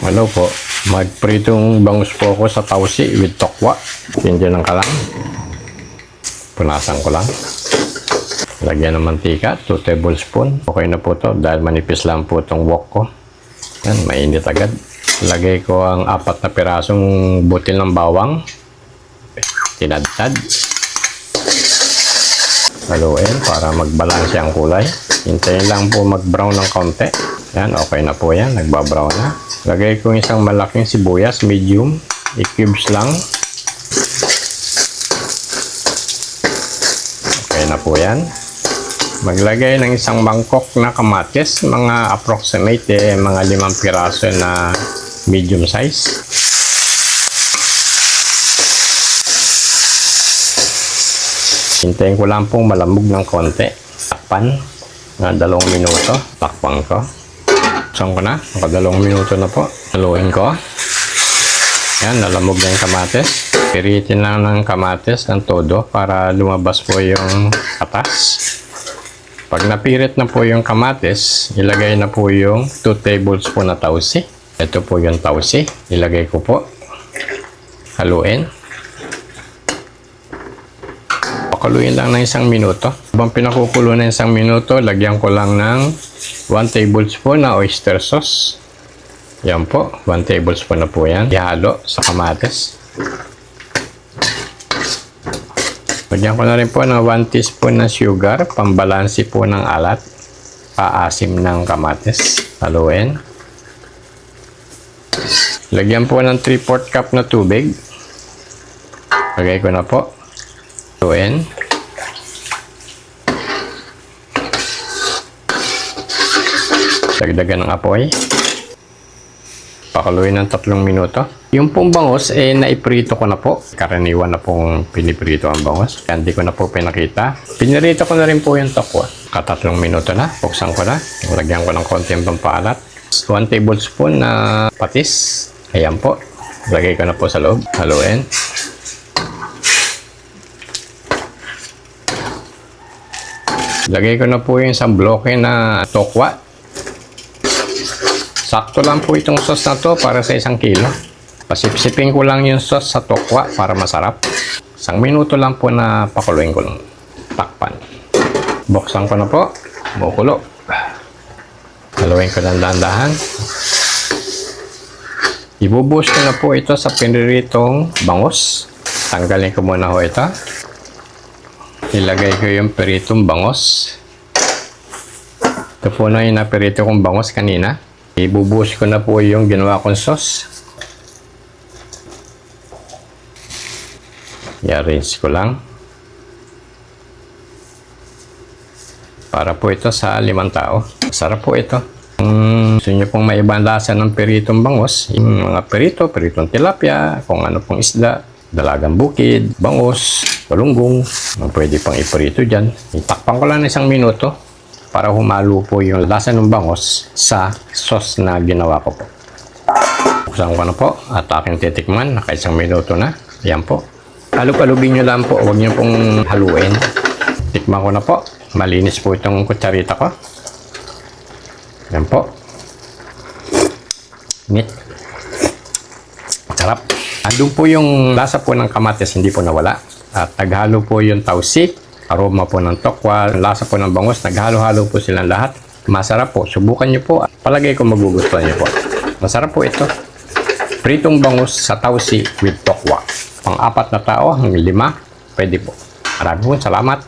Ano po, magpritong bangus po ako sa tausi with tokwa. Tindihan ka lang. Punasan ko lang. Lagyan ng mantika, 2 tablespoon. Okay na po to dahil manipis lang po itong wok ko. Yan, mainit agad. Lagay ko ang 4 na pirasong butil ng bawang. Tinadtad. Haluin para magbalanse ang kulay. Hintayin lang po mag-brown ng konti. Yan, okay na po yan. Nagbabrown na. Lagay ko isang malaking sibuyas, medium. I-cubes lang. Okay na po yan. Maglagay ng isang mangkok na kamatis. Mga approximate, mga 5 piraso na medium size. Hintayin ko lang pong malamog ng konti. Takpan na 2 minuto. Takpan ko. Saan ko na? 2 minuto na po. Haluin ko. Yan, nalamog na yung kamatis. Piritin lang ng kamatis ng todo para lumabas po yung katas. Pag napirit na po yung kamatis, ilagay na po yung 2 tablespoon na tausi. Ito po yung tausi. Ilagay ko po. Haluin. Pakuluin lang ng 1 minuto. Habang pinakukulo ng 1 minuto, lagyan ko lang ng 1 tablespoon na oyster sauce. Yan po, 1 tablespoon na po yan. Ihalo sa kamatis. Lagyan ko na rin po ng 1 teaspoon na sugar, pambalansi po ng alat, paasim ng kamatis. Haluin. Lagyan po ng 3/4 cup na tubig. Lagay ko na po. Haluin. Dagdagan ng apoy. Pakuluin ng 3 minuto. Yung pong bangus, naiprito ko na po. Karaniwan na pong piniprito ang bangus. Kaya hindi ko na po pinakita. Pinirito ko na rin po yung tokwa. 3 minuto na. Buksan ko na. Lagyan ko ng konti yung pampalat. 1 tablespoon na patis. Ayan po. Lagay ko na po sa loob. Haluin. Lagay ko na po yung isang bloke na tokwa. Sakto lang po itong sauce na to para sa 1 kilo. Pasipsipin ko lang yung sauce sa tokwa para masarap. 1 minuto lang po na pakuluin ko lang. Takpan. Buksan ko na po. Bukulo. Haluin ko ng dahan-dahan. Ibubuhos ko na po ito sa piniritong bangus. Tanggalin ko muna ho ito. Ilagay ko yung piritong bangus. Ito po na yung napirito kong bangus kanina. Ibubuhos ko na po yung ginawa kong sauce. I-arrange ko lang. Para po ito sa 5 tao. Sarap po ito. Gusto nyo pong maibang lasa ng piritong bangus, yung mga piritong tilapia, kung ano pong isda, dalagang bukid, bangus, galunggong, pwede pang iprito dyan. Itakpan ko lang ng 1 minuto para humalo po yung lasa ng bangus sa sauce na ginawa ko po. Buksan ko na po at aking titikman. Naka 1 minuto na. Ayan po. Halub-halubin nyo lang po. Huwag nyo pong haluin. Tikman ko na po. Malinis po itong kutsarita ko. Ayan po. Meat. Sarap. Andun po yung lasa po ng kamatis, hindi po nawala. At naghalo po yung tausi. Aroma po ng tokwa, lasa po ng bangus, naghalo-halo po silang lahat. Masarap po. Subukan nyo po. Palagay ko magugustuhan nyo po. Masarap po ito. Pritong bangus sa tausi with tokwa. Pang 4 na tao, hanggang 5, pwede po. Maraming po salamat.